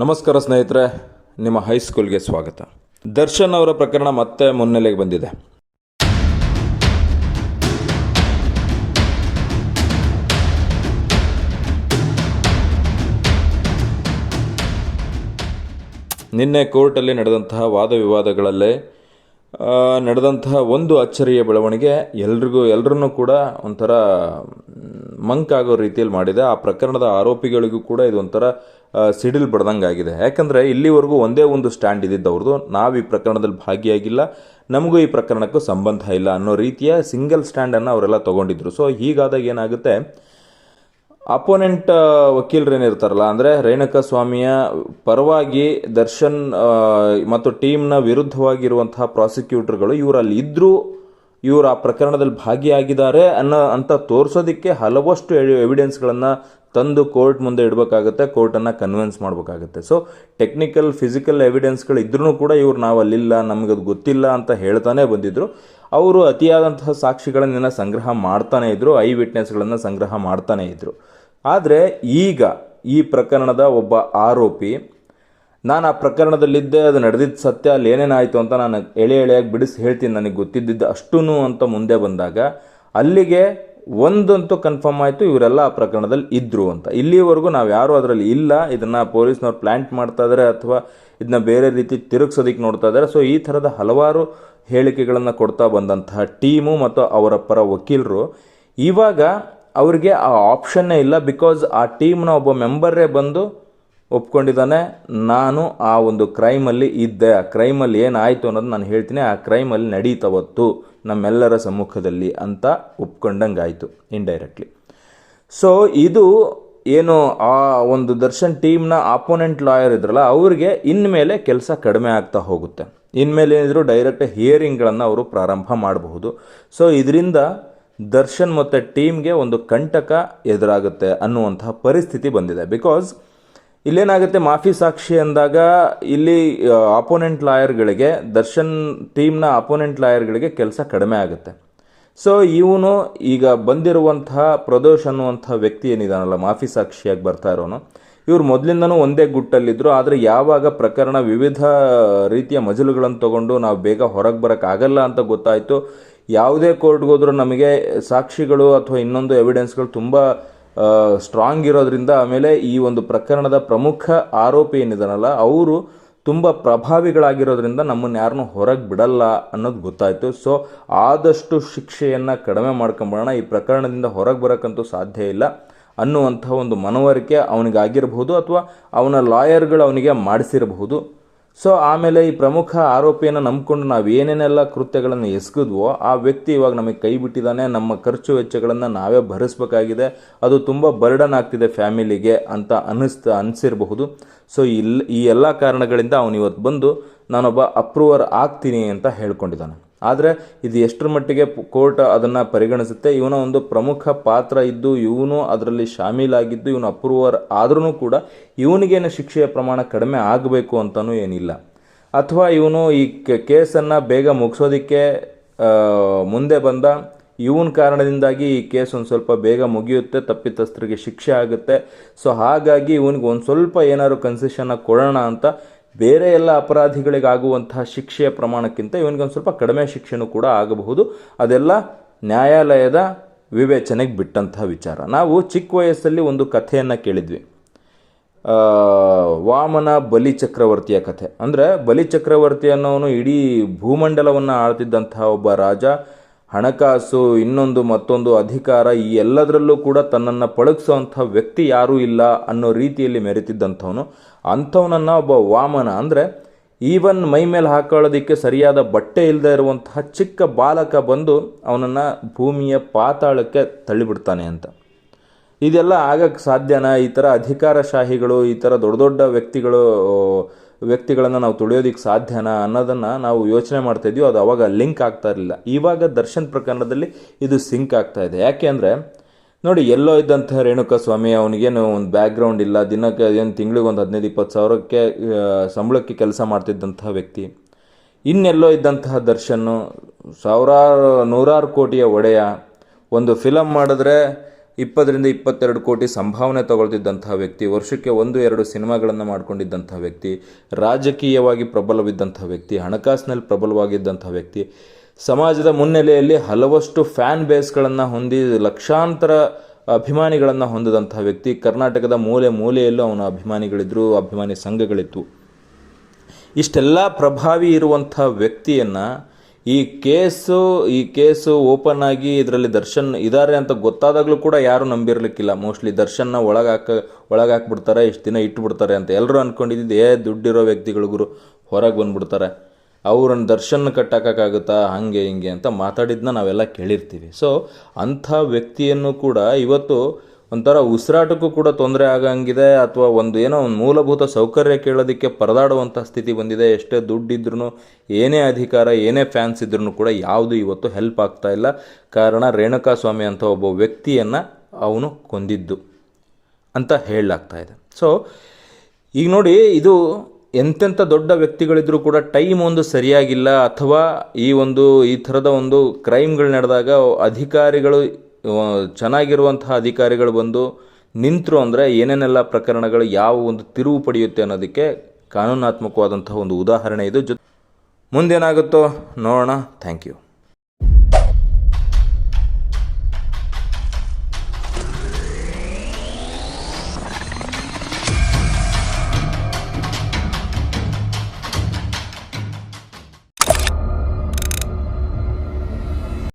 ನಮಸ್ಕಾರ ಸ್ನೇಹಿತರೆ, ನಿಮ್ಮ ಹೈಸ್ಕೂಲ್ಗೆ ಸ್ವಾಗತ. ದರ್ಶನ್ ಅವರ ಪ್ರಕರಣ ಮತ್ತೆ ಮುನ್ನೆಲೆಗೆ ಬಂದಿದೆ. ನಿನ್ನೆ ಕೋರ್ಟಲ್ಲಿ ನಡೆದಂತಹ ವಾದ ವಿವಾದಗಳಲ್ಲೇ ನಡೆದಂತಹ ಒಂದು ಅಚ್ಚರಿಯ ಬೆಳವಣಿಗೆ ಎಲ್ಲರನ್ನೂ ಕೂಡ ಒಂಥರ ಮಂಕಾಗೋ ರೀತಿಯಲ್ಲಿ ಮಾಡಿದೆ. ಆ ಪ್ರಕರಣದ ಆರೋಪಿಗಳಿಗೂ ಕೂಡ ಇದು ಒಂಥರ ಸಿಡಿಲ್ ಬಡ್ದಂಗೆ ಆಗಿದೆ. ಯಾಕಂದರೆ ಇಲ್ಲಿವರೆಗೂ ಒಂದೇ ಒಂದು ಸ್ಟ್ಯಾಂಡ್ ಇದ್ದಿದ್ದವ್ರದ್ದು, ನಾವು ಈ ಪ್ರಕರಣದಲ್ಲಿ ಭಾಗಿಯಾಗಿಲ್ಲ, ನಮಗೂ ಈ ಪ್ರಕರಣಕ್ಕೂ ಸಂಬಂಧ ಇಲ್ಲ ಅನ್ನೋ ರೀತಿಯ ಸಿಂಗಲ್ ಸ್ಟ್ಯಾಂಡನ್ನು ಅವರೆಲ್ಲ ತೊಗೊಂಡಿದ್ರು. ಸೊ ಹೀಗಾದಾಗ ಏನಾಗುತ್ತೆ, ಅಪೋನೆಂಟ್ ವಕೀಲರೇನಿರ್ತಾರಲ್ಲ, ಅಂದರೆ ರೇಣುಕಾಸ್ವಾಮಿಯ ಪರವಾಗಿ ದರ್ಶನ್ ಮತ್ತು ಟೀಮ್ನ ವಿರುದ್ಧವಾಗಿರುವಂತಹ ಪ್ರಾಸಿಕ್ಯೂಟರ್ಗಳು ಇವರಲ್ಲಿ ಇದ್ದರೂ ಇವರು ಆ ಪ್ರಕರಣದಲ್ಲಿ ಭಾಗಿಯಾಗಿದ್ದಾರೆ ಅಂತ ತೋರಿಸೋದಕ್ಕೆ ಹಲವಷ್ಟು ಎವಿಡೆನ್ಸ್ಗಳನ್ನು ತಂದು ಕೋರ್ಟ್ ಮುಂದೆ ಇಡಬೇಕಾಗುತ್ತೆ, ಕೋರ್ಟನ್ನು ಕನ್ವಿನ್ಸ್ ಮಾಡಬೇಕಾಗುತ್ತೆ. ಸೊ ಟೆಕ್ನಿಕಲ್ ಫಿಸಿಕಲ್ ಎವಿಡೆನ್ಸ್ಗಳು ಇದ್ರೂ ಕೂಡ ಇವ್ರು ನಾವು ಅಲ್ಲಿಲ್ಲ, ನಮಗದು ಗೊತ್ತಿಲ್ಲ ಅಂತ ಹೇಳ್ತಾನೆ ಬಂದಿದ್ರು. ಅವರು ಅತಿಯಾದಂತಹ ಸಾಕ್ಷಿಗಳನ್ನೆಲ್ಲ ಸಂಗ್ರಹ ಮಾಡ್ತಾನೆ ಇದ್ರು, ಐ ವಿಟ್ನೆಸ್ಗಳನ್ನು ಸಂಗ್ರಹ ಮಾಡ್ತಾನೆ ಇದ್ರು. ಆದರೆ ಈಗ ಈ ಪ್ರಕರಣದ ಒಬ್ಬ ಆರೋಪಿ, ನಾನು ಆ ಪ್ರಕರಣದಲ್ಲಿದ್ದೆ, ಅದು ನಡೆದಿದ್ದು ಸತ್ಯ, ಅಲ್ಲಿ ಏನೇನಾಯಿತು ಅಂತ ನಾನು ಎಳೆಯಾಗಿ ಬಿಡಿಸಿ ಹೇಳ್ತೀನಿ, ನನಗೆ ಗೊತ್ತಿದ್ದಿದ್ದು ಅಷ್ಟೂ ಅಂತ ಮುಂದೆ ಬಂದಾಗ ಅಲ್ಲಿಗೆ ಒಂದಂತೂ ಕನ್ಫರ್ಮ್ ಆಯಿತು, ಇವರೆಲ್ಲ ಆ ಪ್ರಕರಣದಲ್ಲಿ ಇದ್ದರು ಅಂತ. ಇಲ್ಲಿವರೆಗೂ ನಾವು ಯಾರೂ ಅದರಲ್ಲಿ ಇಲ್ಲ, ಇದನ್ನು ಪೊಲೀಸ್ನವ್ರು ಪ್ಲ್ಯಾಂಟ್ ಮಾಡ್ತಾ ಇದ್ದಾರೆ ಅಥವಾ ಇದನ್ನ ಬೇರೆ ರೀತಿ ತಿರುಗಿಸೋದಕ್ಕೆ ನೋಡ್ತಾ ಇದ್ದಾರೆ. ಸೊ ಈ ಥರದ ಹಲವಾರು ಹೇಳಿಕೆಗಳನ್ನು ಕೊಡ್ತಾ ಬಂದಂತಹ ಟೀಮು ಮತ್ತು ಅವರ ಪರ ವಕೀಲರು ಇವಾಗ ಅವ್ರಿಗೆ ಆ ಆಪ್ಷನ್ನೇ ಇಲ್ಲ. ಬಿಕಾಸ್ ಆ ಟೀಮ್ನ ಒಬ್ಬ ಮೆಂಬರೇ ಬಂದು ಒಪ್ಕೊಂಡಿದ್ದಾನೆ, ನಾನು ಆ ಒಂದು ಕ್ರೈಮಲ್ಲಿ ಇದ್ದೆ, ಆ ಕ್ರೈಮಲ್ಲಿ ಏನಾಯಿತು ಅನ್ನೋದು ನಾನು ಹೇಳ್ತೀನಿ, ಆ ಕ್ರೈಮಲ್ಲಿ ನಡೀತವತ್ತು ನಮ್ಮೆಲ್ಲರ ಸಮ್ಮುಖದಲ್ಲಿ ಅಂತ ಒಪ್ಕೊಂಡಂಗೆ ಆಯಿತು ಇಂಡೈರೆಕ್ಟ್ಲಿ. ಸೊ ಇದು ಏನು ಆ ಒಂದು ದರ್ಶನ್ ಟೀಮ್ನ ಆಪೋನೆಂಟ್ ಲಾಯರ್ ಇದ್ರಲ್ಲ, ಅವ್ರಿಗೆ ಇನ್ಮೇಲೆ ಕೆಲಸ ಕಡಿಮೆ ಆಗ್ತಾ ಹೋಗುತ್ತೆ. ಇನ್ಮೇಲೆ ಏನಿದ್ರು ಡೈರೆಕ್ಟ್ ಹಿಯರಿಂಗ್ಗಳನ್ನು ಅವರು ಪ್ರಾರಂಭ ಮಾಡಬಹುದು. ಸೊ ಇದರಿಂದ ದರ್ಶನ್ ಮತ್ತು ಟೀಮ್ಗೆ ಒಂದು ಕಂಟಕ ಎದುರಾಗುತ್ತೆ ಅನ್ನುವಂತಹ ಪರಿಸ್ಥಿತಿ ಬಂದಿದೆ. ಬಿಕಾಸ್ ಇಲ್ಲೇನಾಗುತ್ತೆ, ಮಾಫಿ ಸಾಕ್ಷಿ ಅಂದಾಗ ಇಲ್ಲಿ ಅಪೋನೆಂಟ್ ಲಾಯರ್ಗಳಿಗೆ, ದರ್ಶನ್ ಟೀಮ್ನ ಅಪೋನೆಂಟ್ ಲಾಯರ್ಗಳಿಗೆ ಕೆಲಸ ಕಡಿಮೆ ಆಗುತ್ತೆ. ಸೊ ಇವನು ಈಗ ಬಂದಿರುವಂತಹ ಪ್ರದೋಷ್ ಅನ್ನುವಂಥ ವ್ಯಕ್ತಿ ಏನಿದಾನಲ್ಲ, ಮಾಫಿ ಸಾಕ್ಷಿಯಾಗಿ ಬರ್ತಾ ಇರೋನು, ಇವ್ರು ಮೊದಲಿಂದನೂ ಒಂದೇ ಗುಟ್ಟಲ್ಲಿದ್ದರು. ಆದರೆ ಯಾವಾಗ ಪ್ರಕರಣ ವಿವಿಧ ರೀತಿಯ ಮಜಲುಗಳನ್ನು ತಗೊಂಡು ನಾವು ಬೇಗ ಹೊರಗೆ ಬರೋಕ್ಕಾಗಲ್ಲ ಅಂತ ಗೊತ್ತಾಯಿತು, ಯಾವುದೇ ಕೋರ್ಟ್ಗೆ ಹೋದ್ರೂ ನಮಗೆ ಸಾಕ್ಷಿಗಳು ಅಥವಾ ಇನ್ನೊಂದು ಎವಿಡೆನ್ಸ್ಗಳು ತುಂಬ ಸ್ಟ್ರಾಂಗ್ ಇರೋದ್ರಿಂದ, ಆಮೇಲೆ ಈ ಒಂದು ಪ್ರಕರಣದ ಪ್ರಮುಖ ಆರೋಪಿ ಏನಿದಾನಲ್ಲ ಅವರು ತುಂಬ ಪ್ರಭಾವಿಗಳಾಗಿರೋದ್ರಿಂದ ನಮ್ಮನ್ನು ಯಾರನ್ನೂ ಹೊರಗೆ ಬಿಡಲ್ಲ ಅನ್ನೋದು ಗೊತ್ತಾಯಿತು. ಸೊ ಆದಷ್ಟು ಶಿಕ್ಷೆಯನ್ನು ಕಡಿಮೆ ಮಾಡ್ಕೊಂಬಿಡೋಣ, ಈ ಪ್ರಕರಣದಿಂದ ಹೊರಗೆ ಬರೋಕ್ಕಂತೂ ಸಾಧ್ಯ ಇಲ್ಲ ಅನ್ನುವಂಥ ಒಂದು ಮನವರಿಕೆ ಅವನಿಗಾಗಿರಬಹುದು ಅಥವಾ ಅವನ ಲಾಯರ್ಗಳು ಅವನಿಗೆ ಮಾಡಿಸಿರಬಹುದು. ಸೊ ಆಮೇಲೆ ಈ ಪ್ರಮುಖ ಆರೋಪಿಯನ್ನು ನಂಬಿಕೊಂಡು ನಾವು ಏನೇನೆಲ್ಲ ಕೃತ್ಯಗಳನ್ನು ಎಸಗಿದ್ವೋ ಆ ವ್ಯಕ್ತಿ ಇವಾಗ ನಮಗೆ ಕೈ ಬಿಟ್ಟಿದ್ದಾನೆ, ನಮ್ಮ ಖರ್ಚು ವೆಚ್ಚಗಳನ್ನು ನಾವೇ ಭರಿಸಬೇಕಾಗಿದೆ, ಅದು ತುಂಬ ಬರ್ಡನ್ ಆಗ್ತಿದೆ ಫ್ಯಾಮಿಲಿಗೆ ಅಂತ ಅನಿಸಿರಬಹುದು. ಸೊ ಈ ಎಲ್ಲ ಕಾರಣಗಳಿಂದ ಅವನು ಇವತ್ತು ಬಂದು ನಾನೊಬ್ಬ ಅಪ್ರೂವರ್ ಆಗ್ತೀನಿ ಅಂತ ಹೇಳ್ಕೊಂಡಿದ್ದಾನೆ. ಆದರೆ ಇದು ಎಷ್ಟರ ಮಟ್ಟಿಗೆ ಕೋರ್ಟ್ ಅದನ್ನು ಪರಿಗಣಿಸುತ್ತೆ, ಇವನ ಒಂದು ಪ್ರಮುಖ ಪಾತ್ರ ಇದ್ದು ಇವನು ಅದರಲ್ಲಿ ಶಾಮೀಲಾಗಿದ್ದು ಇವನು ಅಪ್ರೂವರ್ ಆದ್ರೂ ಕೂಡ ಇವನಿಗೇನು ಶಿಕ್ಷೆಯ ಪ್ರಮಾಣ ಕಡಿಮೆ ಆಗಬೇಕು ಅಂತಲೂ ಏನಿಲ್ಲ, ಅಥವಾ ಇವನು ಈ ಕೇಸನ್ನು ಬೇಗ ಮುಗಿಸೋದಕ್ಕೆ ಮುಂದೆ ಬಂದ ಇವನ ಕಾರಣದಿಂದಾಗಿ ಈ ಕೇಸ್ ಒಂದು ಸ್ವಲ್ಪ ಬೇಗ ಮುಗಿಯುತ್ತೆ, ತಪ್ಪಿತಸ್ಥರಿಗೆ ಶಿಕ್ಷೆ ಆಗುತ್ತೆ. ಸೊ ಹಾಗಾಗಿ ಇವನಿಗೆ ಒಂದು ಸ್ವಲ್ಪ ಏನಾದ್ರು ಕನ್ಸೆಷನ್ನ ಕೊಡೋಣ ಅಂತ ಬೇರೆ ಎಲ್ಲ ಅಪರಾಧಿಗಳಿಗಾಗುವಂತಹ ಶಿಕ್ಷೆಯ ಪ್ರಮಾಣಕ್ಕಿಂತ ಇವನಿಗೊಂದು ಸ್ವಲ್ಪ ಕಡಿಮೆ ಶಿಕ್ಷೆನೂ ಕೂಡ ಆಗಬಹುದು. ಅದೆಲ್ಲ ನ್ಯಾಯಾಲಯದ ವಿವೇಚನೆಗೆ ಬಿಟ್ಟಂತಹ ವಿಚಾರ. ನಾವು ಚಿಕ್ಕ ವಯಸ್ಸಲ್ಲಿ ಒಂದು ಕಥೆಯನ್ನು ಕೇಳಿದ್ವಿ, ವಾಮನ ಬಲಿಚಕ್ರವರ್ತಿಯ ಕಥೆ. ಅಂದರೆ ಬಲಿಚಕ್ರವರ್ತಿ ಅನ್ನೋನು ಇಡೀ ಭೂಮಂಡಲವನ್ನು ಆಳ್ತಿದ್ದಂತಹ ಒಬ್ಬ ರಾಜ. ಹಣಕಾಸು, ಇನ್ನೊಂದು ಮತ್ತೊಂದು ಅಧಿಕಾರ, ಈ ಎಲ್ಲದರಲ್ಲೂ ಕೂಡ ತನ್ನನ್ನು ಪಳಗಿಸೋವಂಥ ವ್ಯಕ್ತಿ ಯಾರೂ ಇಲ್ಲ ಅನ್ನೋ ರೀತಿಯಲ್ಲಿ ಮೆರೆತಿದ್ದಂಥವನು. ಅಂಥವನನ್ನು ಒಬ್ಬ ವಾಮನ, ಅಂದರೆ ಈವನ್ ಮೈ ಮೇಲೆ ಹಾಕೊಳ್ಳೋದಕ್ಕೆ ಸರಿಯಾದ ಬಟ್ಟೆ ಇಲ್ಲದೆ ಇರುವಂತಹ ಚಿಕ್ಕ ಬಾಲಕ ಬಂದು ಅವನನ್ನು ಭೂಮಿಯ ಪಾತಾಳಕ್ಕೆ ತಳ್ಳಿಬಿಡ್ತಾನೆ ಅಂತ. ಇದೆಲ್ಲ ಆಗಕ್ಕೆ ಸಾಧ್ಯನಾ? ಈ ಥರ ಅಧಿಕಾರಶಾಹಿಗಳು, ಈ ಥರ ದೊಡ್ಡ ದೊಡ್ಡ ವ್ಯಕ್ತಿಗಳನ್ನು ನಾವು ತುಳಿಯೋದಕ್ಕೆ ಸಾಧ್ಯನಾ ಅನ್ನೋದನ್ನು ನಾವು ಯೋಚನೆ ಮಾಡ್ತಾಯಿದ್ವಿ. ಅದು ಅವಾಗ ಲಿಂಕ್ ಆಗ್ತಾ ಇರಲಿಲ್ಲ. ಇವಾಗ ದರ್ಶನ್ ಪ್ರಕರಣದಲ್ಲಿ ಇದು ಸಿಂಕ್ ಆಗ್ತಾ ಇದೆ. ಯಾಕೆ ಅಂದರೆ ನೋಡಿ, ಎಲ್ಲೋ ಇದ್ದಂಥ ರೇಣುಕಾಸ್ವಾಮಿ, ಅವನಿಗೇನು ಒಂದು ಬ್ಯಾಕ್ಗ್ರೌಂಡ್ ಇಲ್ಲ, ದಿನಕ್ಕೆ ಏನು ತಿಂಗಳಿಗೆ ಒಂದು 15-20 ಸಾವಿರಕ್ಕೆ ಸಂಬಳಕ್ಕೆ ಕೆಲಸ ಮಾಡ್ತಿದ್ದಂತಹ ವ್ಯಕ್ತಿ. ಇನ್ನೆಲ್ಲೋ ಇದ್ದಂತಹ ದರ್ಶನ್ನು ನೂರಾರು ಕೋಟಿಯ ಒಡೆಯ. ಒಂದು ಫಿಲಮ್ ಮಾಡಿದ್ರೆ 20-22 ಕೋಟಿ ಸಂಭಾವನೆ ತಗೊಳ್ತಿದ್ದಂತಹ ವ್ಯಕ್ತಿ, ವರ್ಷಕ್ಕೆ 1-2 ಸಿನಿಮಾಗಳನ್ನು ಮಾಡಿಕೊಂಡಿದ್ದಂಥ ವ್ಯಕ್ತಿ, ರಾಜಕೀಯವಾಗಿ ಪ್ರಬಲವಿದ್ದಂಥ ವ್ಯಕ್ತಿ, ಹಣಕಾಸಿನಲ್ಲಿ ಪ್ರಬಲವಾಗಿದ್ದಂಥ ವ್ಯಕ್ತಿ, ಸಮಾಜದ ಮುನ್ನೆಲೆಯಲ್ಲಿ ಹಲವಷ್ಟು ಫ್ಯಾನ್ ಬೇಸ್ಗಳನ್ನು ಹೊಂದಿ ಲಕ್ಷಾಂತರ ಅಭಿಮಾನಿಗಳನ್ನು ಹೊಂದಿದಂಥ ವ್ಯಕ್ತಿ. ಕರ್ನಾಟಕದ ಮೂಲೆ ಮೂಲೆಯಲ್ಲೂ ಅವನ ಅಭಿಮಾನಿಗಳಿದ್ದರು, ಅಭಿಮಾನಿ ಸಂಘಗಳಿತ್ತು. ಇಷ್ಟೆಲ್ಲ ಪ್ರಭಾವಿ ಇರುವಂಥ ವ್ಯಕ್ತಿಯನ್ನು ಈ ಕೇಸು ಓಪನ್ ಆಗಿ ಇದರಲ್ಲಿ ದರ್ಶನ್ ಇದ್ದಾರೆ ಅಂತ ಗೊತ್ತಾದಾಗಲೂ ಕೂಡ ಯಾರೂ ನಂಬಿರಲಿಕ್ಕಿಲ್ಲ. ಮೋಸ್ಟ್ಲಿ ದರ್ಶನ್ನ ಒಳಗಾಕ್ಬಿಡ್ತಾರೆ, ಇಷ್ಟು ದಿನ ಇಟ್ಬಿಡ್ತಾರೆ ಅಂತ ಎಲ್ಲರೂ ಅಂದ್ಕೊಂಡಿದ್ದು. ದುಡ್ಡಿರೋ ವ್ಯಕ್ತಿಗಳಿಗೂ ಹೊರಗೆ ಬಂದುಬಿಡ್ತಾರೆ, ಅವ್ರನ್ನ ದರ್ಶನ ಕಟ್ಟಾಕೋಕ್ಕಾಗುತ್ತಾ, ಹಾಗೆ ಹಿಂಗೆ ಅಂತ ಮಾತಾಡಿದ್ದನ್ನ ನಾವೆಲ್ಲ ಕೇಳಿರ್ತೀವಿ. ಸೊ ಅಂಥ ವ್ಯಕ್ತಿಯನ್ನು ಕೂಡ ಇವತ್ತು ಒಂಥರ ಉಸಿರಾಟಕ್ಕೂ ಕೂಡ ತೊಂದರೆ ಆಗಂಗಿದೆ, ಅಥವಾ ಒಂದು ಮೂಲಭೂತ ಸೌಕರ್ಯ ಕೇಳೋದಕ್ಕೆ ಪರದಾಡುವಂಥ ಸ್ಥಿತಿ ಬಂದಿದೆ. ಎಷ್ಟೇ ದುಡ್ಡಿದ್ರೂ, ಏನೇ ಅಧಿಕಾರ, ಏನೇ ಫ್ಯಾನ್ಸ್ ಇದ್ರೂ ಕೂಡ ಯಾವುದು ಇವತ್ತು ಹೆಲ್ಪ್ ಆಗ್ತಾ ಇಲ್ಲ. ಕಾರಣ ರೇಣುಕಾಸ್ವಾಮಿ ಅಂತ ಒಬ್ಬ ವ್ಯಕ್ತಿಯನ್ನು ಅವನು ಕೊಂದಿದ್ದು ಅಂತ ಹೇಳಲಾಗ್ತಾ ಇದೆ. ಸೊ ಈಗ ನೋಡಿ, ಇದು ಎಂತೆಂಥ ದೊಡ್ಡ ವ್ಯಕ್ತಿಗಳಿದ್ರೂ ಕೂಡ ಟೈಮ್ ಒಂದು ಸರಿಯಾಗಿಲ್ಲ, ಅಥವಾ ಈ ಥರದ ಒಂದು ಕ್ರೈಮ್ಗಳು ನಡೆದಾಗ ಅಧಿಕಾರಿಗಳು ಚೆನ್ನಾಗಿರುವಂತಹ ಅಧಿಕಾರಿಗಳು ಬಂದು ನಿಂತರು ಅಂದರೆ ಏನೇನೆಲ್ಲ ಪ್ರಕರಣಗಳು ಯಾವ ಒಂದು ತಿರುವು ಪಡೆಯುತ್ತೆ ಅನ್ನೋದಕ್ಕೆ ಕಾನೂನಾತ್ಮಕವಾದಂತಹ ಒಂದು ಉದಾಹರಣೆ ಇದು. ಮುಂದೇನಾಗುತ್ತೋ ನೋಡೋಣ. Thank you.